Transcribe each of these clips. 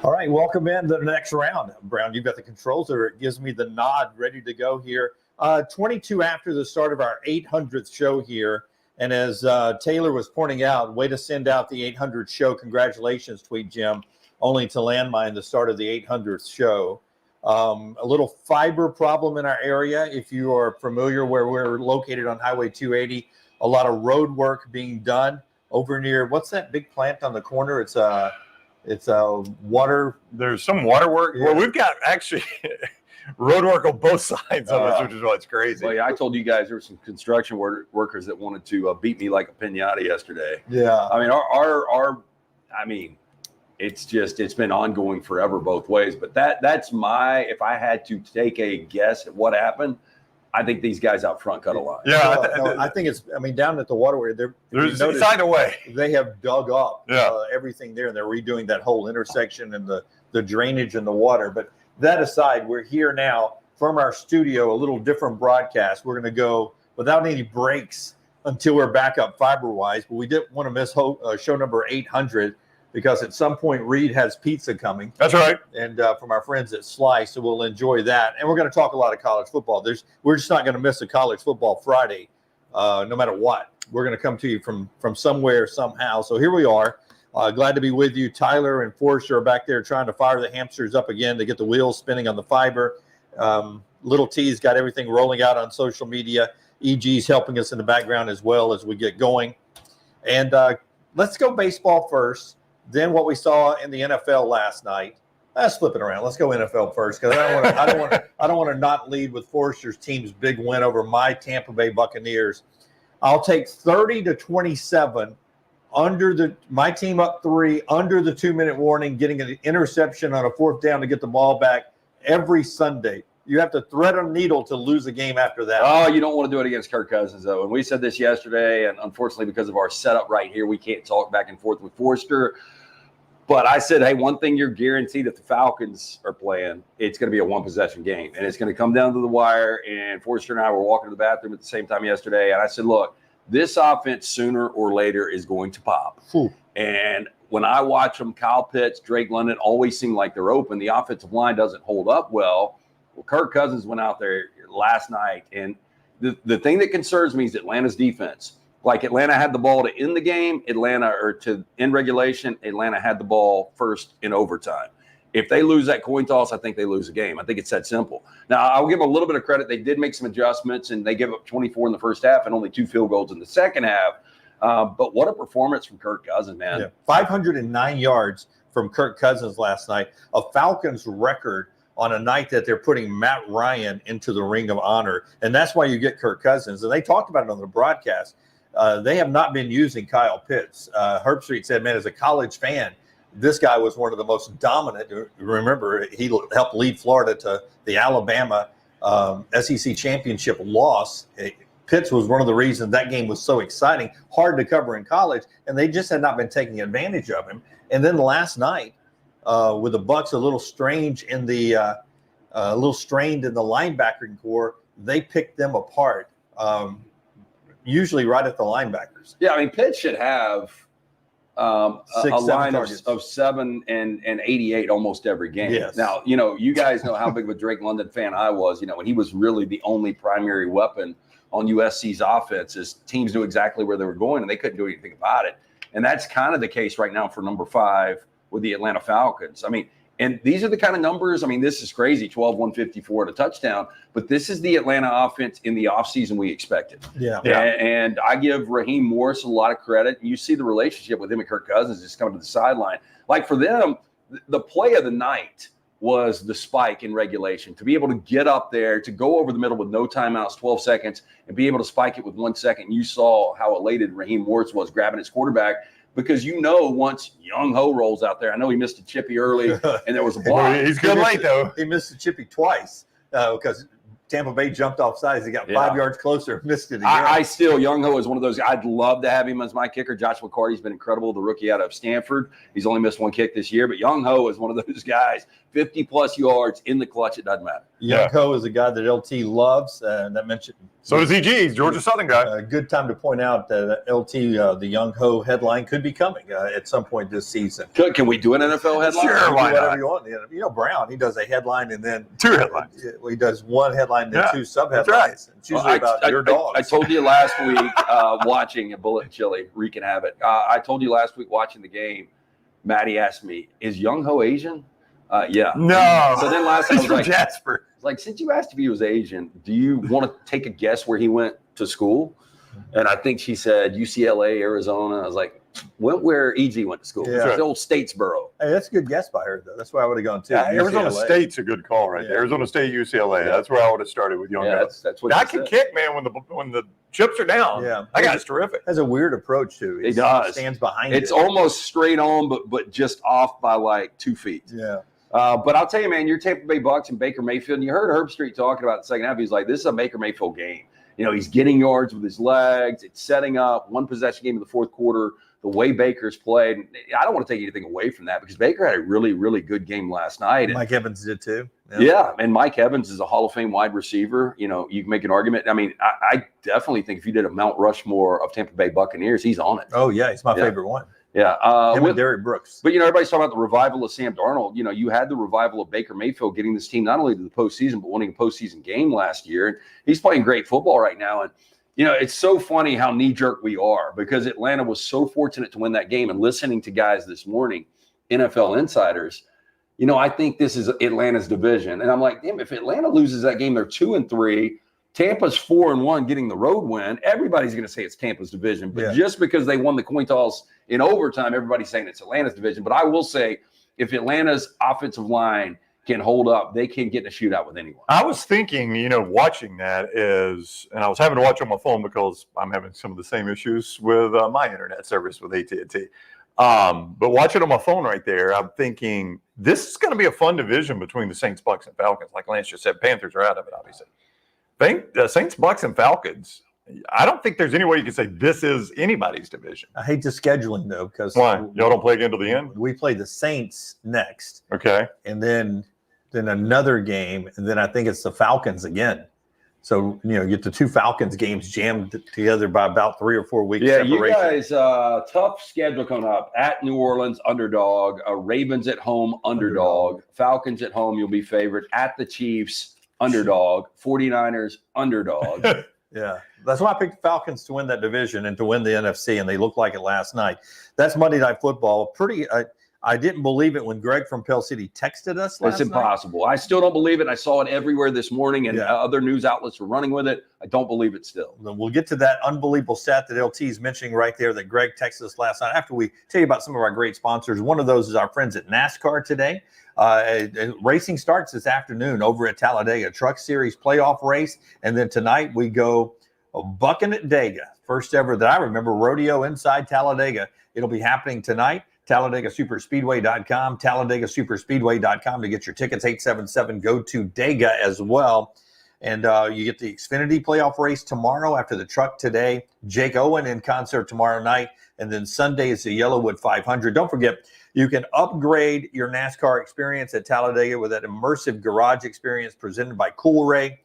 All right, welcome in to the next round. Brown, you've got the controls there. It gives me the nod, ready to go here. 22 after the start of our 800th show here. And as Taylor was pointing out, way to send out the 800th show. Congratulations, Tweet Jim, only to landmine the start of the 800th show. A little fiber problem in our area. If you are familiar where we're located on Highway 280, a lot of road work being done over near, what's that big plant on the corner? It's water. There's some water work. Yeah. Well, we've got actually road work on both sides of us, which is what's crazy. Well, yeah, I told you guys there were some construction workers that wanted to beat me like a piñata yesterday. Yeah. I mean, it's been ongoing forever both ways. But that's if I had to take a guess at what happened, I think these guys out front cut a line. Yeah, I think down at the waterway, there's side away. They have dug up everything there, and they're redoing that whole intersection and the drainage and the water. But that aside, we're here now from our studio, a little different broadcast. We're going to go without any breaks until we're back up fiber-wise. But we didn't want to miss show number 800 because at some point Reed has pizza coming. That's right. And from our friends at Slice, so we'll enjoy that. And we're going to talk a lot of college football. We're just not going to miss a college football Friday, no matter what. We're going to come to you from somewhere, somehow. So here we are. Glad to be with you. Tyler and Forrester are back there trying to fire the hamsters up again to get the wheels spinning on the fiber. Little T's got everything rolling out on social media. EG's helping us in the background as well as we get going. And let's go baseball first. Then what we saw in the NFL last night. Let's flip it around. Let's go NFL first because I don't want to not lead with Forrester's team's big win over my Tampa Bay Buccaneers. I'll take 30-27 my team up 3 under the 2-minute warning, getting an interception on a 4th down to get the ball back every Sunday. You have to thread a needle to lose a game after that. Oh, you don't want to do it against Kirk Cousins, though. And we said this yesterday, and unfortunately, because of our setup right here, we can't talk back and forth with Forrester. But I said, hey, one thing you're guaranteed if the Falcons are playing, it's going to be a one-possession game. And it's going to come down to the wire. And Forrester and I were walking to the bathroom at the same time yesterday. And I said, look, this offense sooner or later is going to pop. Ooh. And when I watch them, Kyle Pitts, Drake London always seem like they're open. The offensive line doesn't hold up well. Well, Kirk Cousins went out there last night. And the thing that concerns me is Atlanta's defense. Like Atlanta had the ball to end the game, to end regulation, Atlanta had the ball first in overtime. If they lose that coin toss, I think they lose the game. I think it's that simple. Now, I'll give them a little bit of credit. They did make some adjustments, and they gave up 24 in the first half and only 2 field goals in the second half. But what a performance from Kirk Cousins, man. Yeah. 509 yards from Kirk Cousins last night, a Falcons record on a night that they're putting Matt Ryan into the Ring of Honor. And that's why you get Kirk Cousins. And they talked about it on the broadcast. They have not been using Kyle Pitts. Herbstreit said, man, as a college fan, this guy was one of the most dominant. Remember, he helped lead Florida to the Alabama SEC championship loss. Pitts was one of the reasons that game was so exciting, hard to cover in college, and they just had not been taking advantage of him. And then last night, with the Bucs a little strange in the strained in the linebacking core, they picked them apart. Usually right at the linebackers. Yeah, I mean, Pitt should have a line of 7 and 88 almost every game. Yes. Now, you guys know how big of a Drake London fan I was, when he was really the only primary weapon on USC's offense. Is teams knew exactly where they were going, and they couldn't do anything about it. And that's kind of the case right now for number 5 with the Atlanta Falcons. I mean, and these are the kind of numbers. I mean, this is crazy, 12, 154 and a touchdown. But this is the Atlanta offense in the offseason we expected. Yeah. And I give Raheem Morris a lot of credit. You see the relationship with him and Kirk Cousins just coming to the sideline. Like for them, the play of the night was the spike in regulation. To be able to get up there, to go over the middle with no timeouts, 12 seconds, and be able to spike it with 1 second. You saw how elated Raheem Morris was grabbing his quarterback. Because once Young Ho rolls out there, I know he missed a chippy early, and there was a block. He's good late, though. He missed a chippy twice because Tampa Bay jumped off sides. He got 5 yards closer, missed it again. Young Ho is one of those. I'd love to have him as my kicker. Josh McCarty's been incredible, the rookie out of Stanford. He's only missed 1 kick this year, but Young Ho is one of those guys. 50-plus yards in the clutch. It doesn't matter. Young Ho is a guy that LT loves, and that mentioned. So does EG. He's Georgia Southern guy. A good time to point out that LT, the Young Ho headline could be coming at some point this season. Can we do an NFL headline? Sure, Do why whatever not? you want. You know, Brown, he does a headline and then 2 headlines. he does one headline and then 2 sub-headlines. right. It's usually about your dogs. I told you last week watching a Bullet and Chili, wreaking havoc. I told you last week watching the game, Maddie asked me, is Young Ho Asian? Yeah. No. So then last time I was like, Jasper. since you asked if he was Asian, do you want to take a guess where he went to school? And I think she said UCLA, Arizona. I was like, went where EG went to school. Yeah. It's the old Statesboro. Hey, that's a good guess by her, though. That's where I would have gone, too. Yeah, Arizona UCLA. State's a good call right there. Arizona State, UCLA. That's where I would have started with Young Ho. That's what I she can said. kick, man, when the chips are down. Yeah. That guy's terrific. Has a weird approach, too. He does. Stands behind It's it. almost straight on, but just off by like 2 feet. Yeah. But I'll tell you, man, you're Tampa Bay Bucks and Baker Mayfield. And you heard Herb Street talking about the second half. He's like, this is a Baker Mayfield game. You know, he's getting yards with his legs. It's setting up one possession game in the fourth quarter. The way Baker's played, and I don't want to take anything away from that because Baker had a really, really good game last night. And Mike Evans did, too. yeah, and Mike Evans is a Hall of Fame wide receiver. You know, you can make an argument. I mean, I definitely think if you did a Mount Rushmore of Tampa Bay Buccaneers, he's on it. Oh, yeah. He's my Yeah. favorite one. Yeah. Him and Derrick Brooks. But, you know, everybody's talking about the revival of Sam Darnold. You know, you had the revival of Baker Mayfield getting this team not only to the postseason, but winning a postseason game last year. And he's playing great football right now. And, you know, it's so funny how knee-jerk we are because Atlanta was so fortunate to win that game. And listening to guys this morning, NFL insiders, you know, I think this is Atlanta's division. And I'm like, damn, if Atlanta loses that game, they're 2-3. Tampa's 4-1 getting the road win. Everybody's going to say it's Tampa's division. But just because they won the coin toss in overtime, everybody's saying it's Atlanta's division. But I will say, if Atlanta's offensive line can hold up, they can get in a shootout with anyone. I was thinking, you know, watching that is, and I was having to watch on my phone because I'm having some of the same issues with my internet service with AT&T. But watching on my phone right there, I'm thinking this is going to be a fun division between the Saints, Bucks, and Falcons. Like Lance just said, Panthers are out of it, obviously. Saints, Bucks, and Falcons. I don't think there's any way you can say this is anybody's division. I hate the scheduling, though, because Why? Y'all don't play again till the end? we play the Saints next, Okay. and then another game, and then I think it's the Falcons again. So, you know, you get the 2 Falcons games jammed together by about 3 or 4 weeks Yeah, separation. you guys, tough schedule coming up. At New Orleans, underdog. Ravens at home, underdog. Falcons at home, you'll be favored. At the Chiefs, underdog. 49ers, underdog. Yeah, that's why I picked the Falcons to win that division and to win the NFC, and they looked like it last night. That's Monday Night Football. I didn't believe it when Greg from Pell City texted us last It's impossible. I still don't believe it. I saw it everywhere this morning, and other news outlets are running with it. I don't believe it still. We'll get to that unbelievable stat that LT is mentioning right there that Greg texted us last night after we tell you about some of our great sponsors. One of those is our friends at NASCAR today. Racing starts this afternoon over at Talladega, Truck Series playoff race. And then tonight we go bucking at Dega. First ever that I remember rodeo inside Talladega. It'll be happening tonight. TalladagaSuperspeedway.com, TalladagaSuperspeedway.com to get your tickets. 877 go to Dega as well. And you get the Xfinity playoff race tomorrow after the truck today. Jake Owen in concert tomorrow night. And then Sunday is the Yellowwood 500. Don't forget, you can upgrade your NASCAR experience at Talladega with that immersive garage experience presented by Coolray.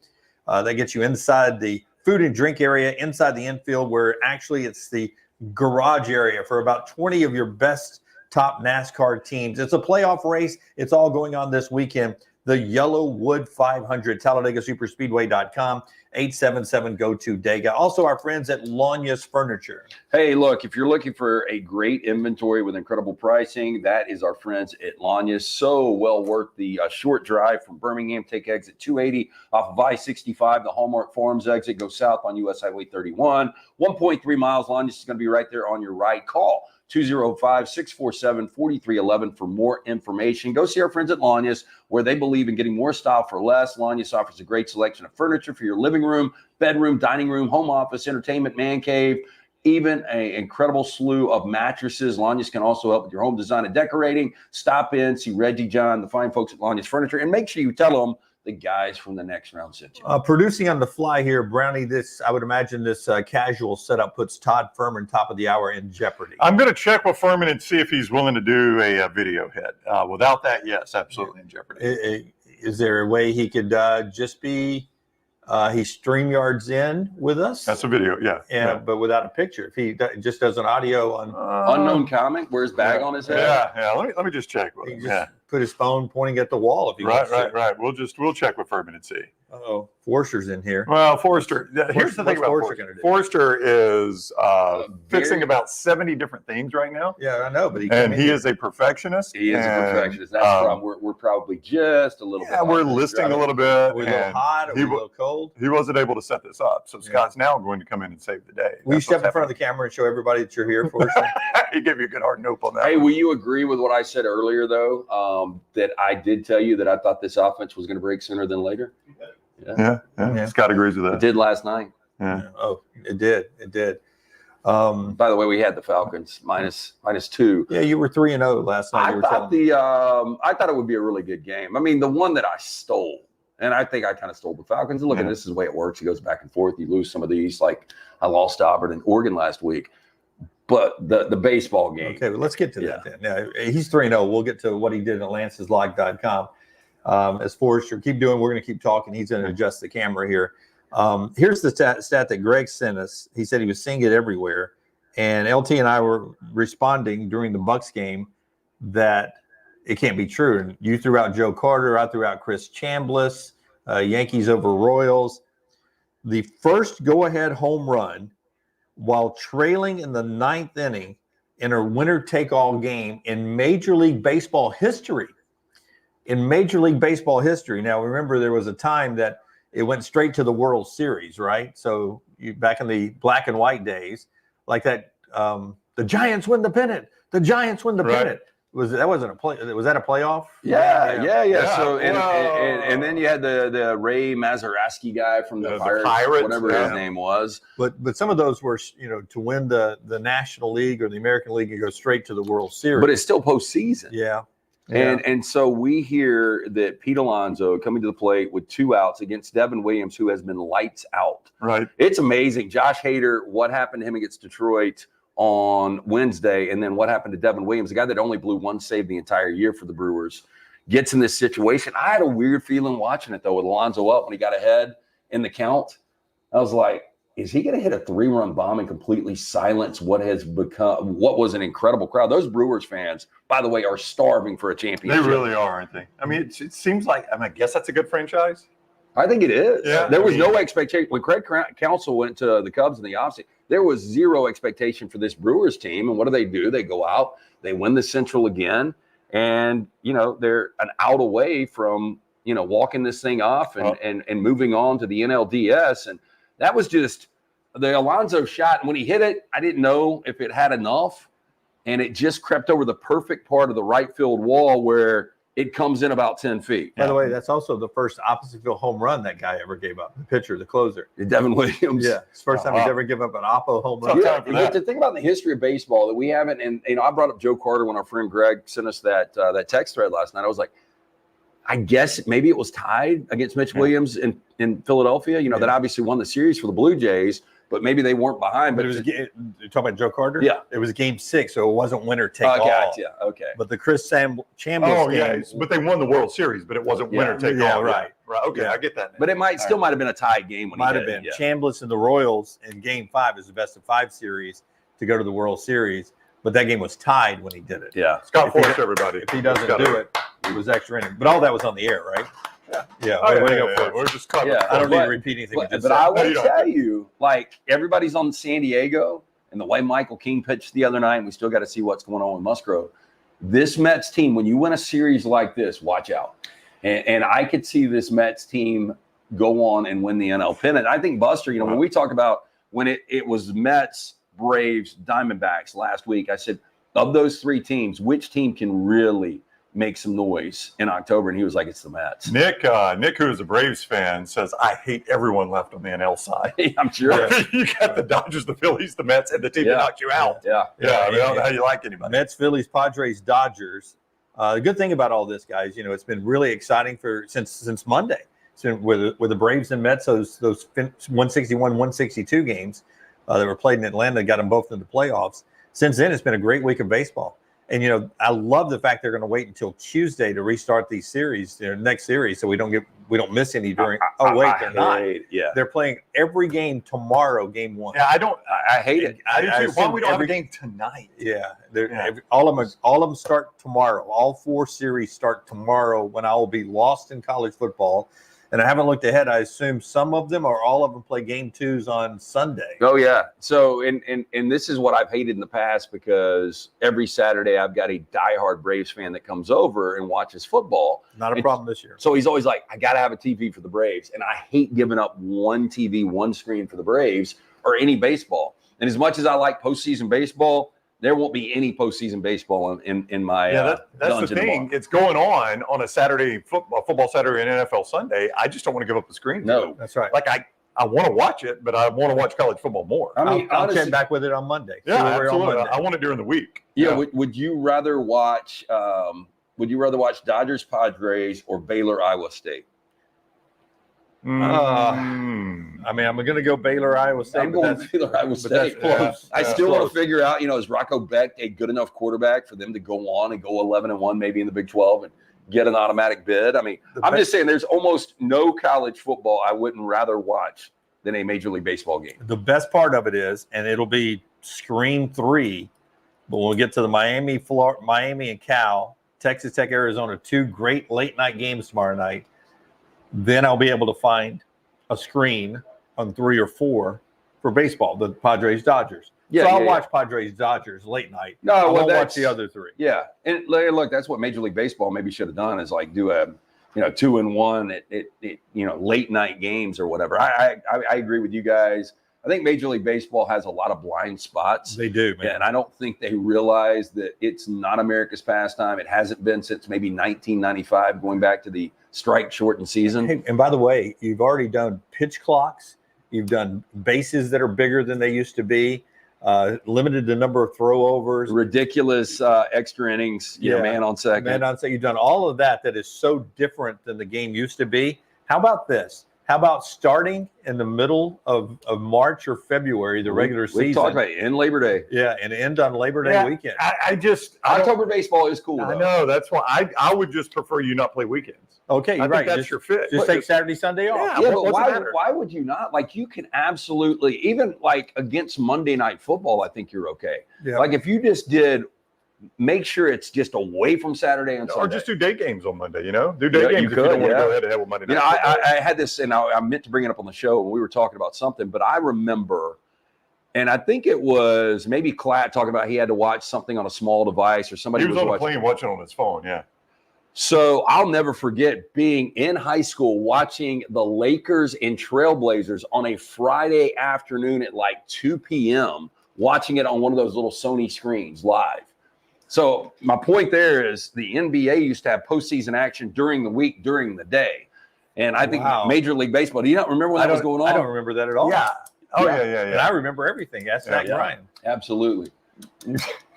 That gets you inside the food and drink area, inside the infield, where actually it's the garage area for about 20 of your best top NASCAR teams. It's a playoff race. It's all going on this weekend. The Yellowwood 500, TalladagaSuperspeedway.com, 877 go to Dega. Also, our friends at Lanyas Furniture. Hey, look, if you're looking for a great inventory with incredible pricing, that is our friends at Lanyas. So well worth the short drive from Birmingham. Take exit 280 off of I-65, the Hallmark Farms exit. Go south on US Highway 31. 1.3 miles. Lanyas is going to be right there on your right. Call 205-647-4311 for more information. Go see our friends at Lanyas, where they believe in getting more style for less. Lanyas offers a great selection of furniture for your living room, bedroom, dining room, home office, entertainment, man cave, even an incredible slew of mattresses. Lanyas can also help with your home design and decorating. Stop in, see Reggie, John, the fine folks at Lanyas Furniture, and make sure you tell them the guys from the next round sit you? Producing on the fly here, Brownie. I would imagine this casual setup puts Todd Fuhrman top of the hour in jeopardy. I'm going to check with Fuhrman and see if he's willing to do a video hit. Without that, yes, absolutely in jeopardy. Is there a way he could just be? He StreamYards in with us. That's a video, yeah. But without a picture. If he just does an audio on unknown comment, wears bag on his head. Yeah. Let me just check with him. Just put his phone pointing at the wall if he wants to. Right. We'll check with Fuhrman and see. Uh-oh, Forrester's in here. Well, Forrester. Here's the thing about Forrester. Forrester is fixing about 70 different things right now. Yeah, I know, but he is a perfectionist. He is a perfectionist. That's the problem. We're probably just a little bit. Yeah, we're listing a little bit. Are we a little hot? Are we a little cold? He wasn't able to set this up, so Scott's now going to come in and save the day. Will you step in front of the camera and show everybody that you're here, Forrester? He gave you a good hard nope on that. Hey, will you agree with what I said earlier, though? That I did tell you that I thought this offense was going to break sooner than later. Yeah. Scott agrees with that. It did last night. Yeah. Oh, it did. By the way, we had the Falcons minus 2. Yeah, you were 3-0 last night. I thought it would be a really good game. I mean, the one that I stole, and I think I kind of stole the Falcons. And look, this is the way it works. It goes back and forth. You lose some of these, like I lost to Auburn and Oregon last week. But the baseball game. Okay, well, let's get to that then. Yeah, he's 3-0. We'll get to what he did at lanceslog.com. As Forrester, keep doing. We're going to keep talking. He's going to adjust the camera here. Here's the stat that Greg sent us. He said he was seeing it everywhere. And LT and I were responding during the Bucs game that it can't be true. And you threw out Joe Carter. I threw out Chris Chambliss. Yankees over Royals. The first go-ahead home run while trailing in the 9th inning in a winner-take-all game in Major League Baseball history. In Major League Baseball history. Now, remember, there was a time that it went straight to the World Series, right? So back in the black and white days, like that, the Giants win the pennant. The Giants win the pennant. Was that a playoff? Yeah. So and then you had the Ray Mazeroski guy from the Pirates, whatever his name was. But some of those were, to win the National League or the American League and go straight to the World Series. But it's still postseason. Yeah. And so we hear that Pete Alonso coming to the plate with 2 outs against Devin Williams, who has been lights out. Right. It's amazing. Josh Hader, what happened to him against Detroit on Wednesday, and then what happened to Devin Williams, the guy that only blew 1 save the entire year for the Brewers, gets in this situation. I had a weird feeling watching it, though, with Alonso up when he got ahead in the count. I was like, is he going to hit a 3-run bomb and completely silence what was an incredible crowd? Those Brewers fans, by the way, are starving for a championship. They really are, aren't they? I mean, it seems like, I guess that's a good franchise. I think it is. Yeah, there was no expectation. When Craig Counsell went to the Cubs in the offseason, there was zero expectation for this Brewers team. And what do? They go out, they win the Central again, and, they're an out away from, walking this thing off and moving on to the NLDS. And that was just the Alonso shot. And when he hit it, I didn't know if it had enough. And it just crept over the perfect part of the right field wall where it comes in about 10 feet. By the way, that's also the first opposite field home run that guy ever gave up. The pitcher, the closer. Devin Williams. Yeah. It's the first time he's ever given up an oppo home run. Yeah, but the thing about the history of baseball that we haven't, and I brought up Joe Carter when our friend Greg sent us that text thread last night. I was like, I guess maybe it was tied against Mitch Williams in Philadelphia, that obviously won the series for the Blue Jays, but maybe they weren't behind. But you're talking about Joe Carter? Yeah. It was game 6, so it wasn't winner take all. Gotcha. Okay. But the Chris Chambliss game. But they won the World Series, but it wasn't winner take all. Right. Okay, I get that now. But it still might have been a tied game when might have been. Chambliss and the Royals in game 5 is the best of 5 series to go to the World Series. But that game was tied when he did it. Yeah. Scott Forrester, everybody. If he doesn't do it, it was extra inning. But all that was on the air, right? Yeah. We're just covering. I don't need to repeat anything. But I will tell you, like, everybody's on San Diego, and the way Michael King pitched the other night, and we still got to see what's going on with Musgrove. This Mets team, when you win a series like this, watch out. And I could see this Mets team go on and win the NL pennant. I think, Buster, when we talk about when it was Mets, Braves, Diamondbacks last week, I said, of those 3 teams, which team can really make some noise in October? And he was like, it's the Mets. Nick, who is a Braves fan, says, I hate everyone left on the NL side. I'm sure. You got the Dodgers, the Phillies, the Mets, and the team that knocked you out. Yeah. I don't know how you like anybody. Mets, Phillies, Padres, Dodgers. The good thing about all this, guys, it's been really exciting since Monday. with the Braves and Mets, those 161, 162 games that were played in Atlanta, got them both in the playoffs. Since then, it's been a great week of baseball. And, I love the fact they're going to wait until Tuesday to restart these series, their next series, so we don't miss any during. They're not. Yeah, they're playing every game tomorrow, game one. Yeah, I hate it. I why we don't have a game tonight? Yeah, all of them start tomorrow. All 4 series start tomorrow when I will be lost in college football. And I haven't looked ahead. I assume some of them or all of them play game 2s on Sunday. Oh yeah. So and this is what I've hated in the past, because every Saturday I've got a diehard Braves fan that comes over and watches football. Not a problem this year. So he's always like, I got to have a TV for the Braves, and I hate giving up one TV, one screen for the Braves or any baseball. And as much as I like postseason baseball, there won't be any postseason baseball in my that's the thing. tomorrow. It's going on a Saturday football Saturday and NFL Sunday. I just don't want to give up the screen. No, that's right. Like I want to watch it, but I want to watch college football more. I mean, I'll honestly, check back with it on Monday. Yeah, absolutely. I want it during the week. Yeah. Would you rather watch? Dodgers Padres or Baylor Iowa State? I mean, I'm going to go Baylor Iowa State. I'm going Baylor Iowa State. I still want to figure out, is Rocco Beck a good enough quarterback for them to go on and go 11-1, maybe in the Big 12 and get an automatic bid? I mean, I'm just saying there's almost no college football I wouldn't rather watch than a Major League Baseball game. The best part of it is, and it'll be Scream 3, but when we get to the Miami and Cal, Texas Tech, Arizona, 2 great late night games tomorrow night. Then I'll be able to find a screen on 3 or 4 for baseball, the Padres Dodgers. Yeah, so I'll watch Padres Dodgers late night. No, I well, won't watch the other 3. Yeah, and look, that's what Major League Baseball maybe should have done, is like do a 2-1 at late night games or whatever. I agree with you guys. I think Major League Baseball has a lot of blind spots. They do, man. And I don't think they realize that it's not America's pastime. It hasn't been since maybe 1995, going back to the strike-shortened season. Hey, and by the way, you've already done pitch clocks. You've done bases that are bigger than they used to be. Limited the number of throwovers. Ridiculous extra innings, man on second. Man on second. You've done all of that is so different than the game used to be. How about this? How about starting in the middle of March or February, the regular season? We talked about it in Labor Day. Yeah, and end on Labor Day weekend. October baseball is cool. I know. That's why I would just prefer you not play weekends. Okay, I right. think that's your fit. Just take Saturday, Sunday off. Yeah, but why would you not? Like, you can absolutely, even like against Monday Night Football, I think you're okay. Yeah. Like if you just make sure it's just away from Saturday and Sunday. Or just do day games on Monday, Do day games if you don't want to go ahead with Monday night. I had this, and I meant to bring it up on the show when we were talking about something, but I remember, and I think it was maybe Klatt talking about he had to watch something on a small device, or somebody was on a plane watching on his phone, yeah. So I'll never forget being in high school watching the Lakers and Trailblazers on a Friday afternoon at like 2 p.m., watching it on one of those little Sony screens live. So my point there is the NBA used to have postseason action during the week, during the day. And I think Major League Baseball, do you not remember when that was going on? I don't remember that at all. Yeah. Oh, yeah. And I remember everything. Ask Zach Bryan. Absolutely.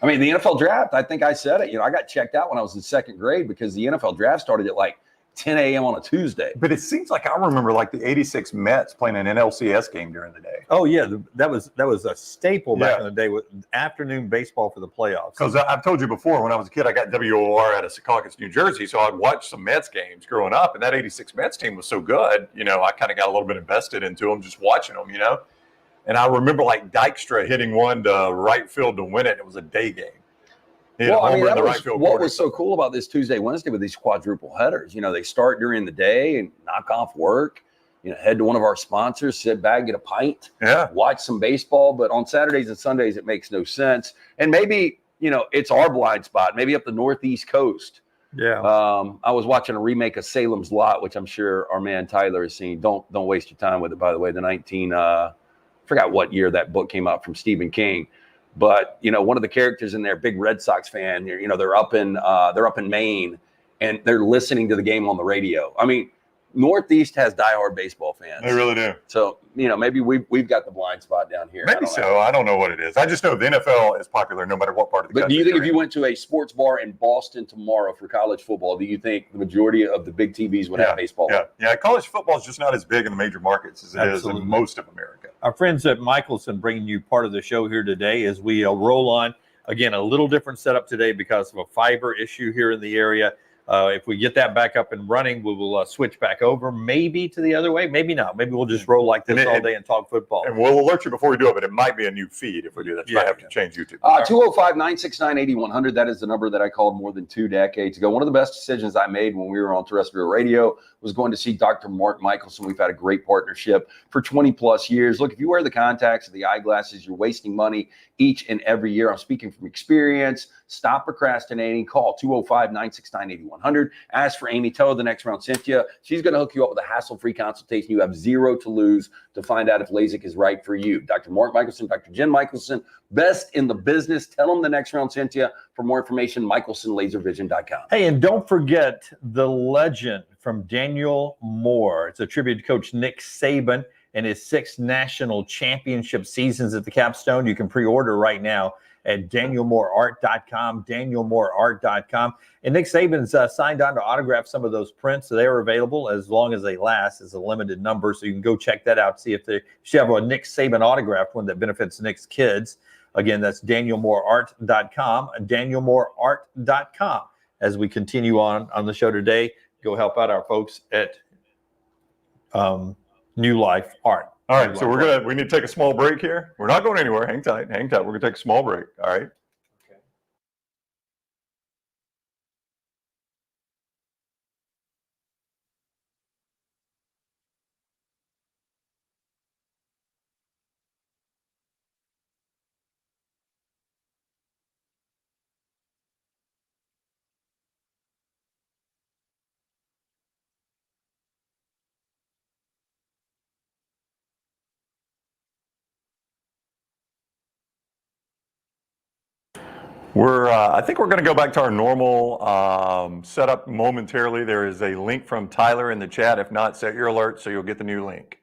I mean, the NFL draft, I think I said it. I got checked out when I was in 2nd grade because the NFL draft started at like 10 a.m. on a Tuesday. But it seems like I remember like the 86 Mets playing an NLCS game during the day. Oh, yeah. That was a staple back in the day with afternoon baseball for the playoffs. Because I've told you before, when I was a kid, I got WOR out of Secaucus, New Jersey. So I'd watch some Mets games growing up. And that 86 Mets team was so good, I kind of got a little bit invested into them just watching them, And I remember like Dykstra hitting one to right field to win it. It was a day game. What was so cool about this Tuesday, Wednesday with these quadruple headers? They start during the day and knock off work, head to one of our sponsors, sit back, get a pint, watch some baseball. But on Saturdays and Sundays, it makes no sense. And maybe, it's our blind spot, maybe up the Northeast coast. Yeah. I was watching a remake of Salem's Lot, which I'm sure our man Tyler has seen. Don't waste your time with it, by the way. The forgot what year that book came out from Stephen King. But one of the characters in there, big Red Sox fan. They're up in Maine, and they're listening to the game on the radio. I mean, Northeast has diehard baseball fans. They really do. So, maybe we've got the blind spot down here. Maybe so. I don't know what it is. I just know the NFL is popular no matter what part of the country. But do you think if you in. went to a sports bar in Boston tomorrow for college football, do you think the majority of the big TVs would have baseball? Yeah. College football is just not as big in the major markets as it is in most of America. Our friends at Michelson bringing you part of the show here today as we roll on. Again, a little different setup today because of a fiber issue here in the area. If we get that back up and running, we will switch back over, maybe to the other way, maybe not. Maybe we'll just roll like this all day and talk football. And we'll alert you before we do it, but it might be a new feed if we do that. You might have to change YouTube. 205-969-8100. That is the number that I called more than 2 decades ago. One of the best decisions I made when we were on terrestrial radio was going to see Dr. Mark Michelson. We've had a great partnership for 20 plus years. Look, if you wear the contacts or the eyeglasses, you're wasting money each and every year. I'm speaking from experience. Stop procrastinating. Call 205-969-8100. Ask for Amy. Tell her the next round sent you. She's going to hook you up with a hassle-free consultation. You have zero to lose to find out if LASIK is right for you. Dr. Mark Michelson, Dr. Jen Michelson, best in the business. Tell them the next round sent you. For more information, michelsonlaservision.com. Hey, and don't forget the legend from Daniel Moore. It's a tribute to Coach Nick Saban and his 6 national championship seasons at the Capstone. You can pre-order right now at danielmooreart.com, danielmooreart.com. And Nick Saban's signed on to autograph some of those prints, so they are available as long as they last. It's a limited number, so you can go check that out, see if you have a Nick Saban autographed one that benefits Nick's kids. Again, that's danielmooreart.com, danielmooreart.com. As we continue on the show today, go help out our folks at New Life Art. All right, so we need to take a small break here. We're not going anywhere. Hang tight. We're going to take a small break. All right. I think we're going to go back to our normal setup momentarily. There is a link from Tyler in the chat. If not, set your alert so you'll get the new link.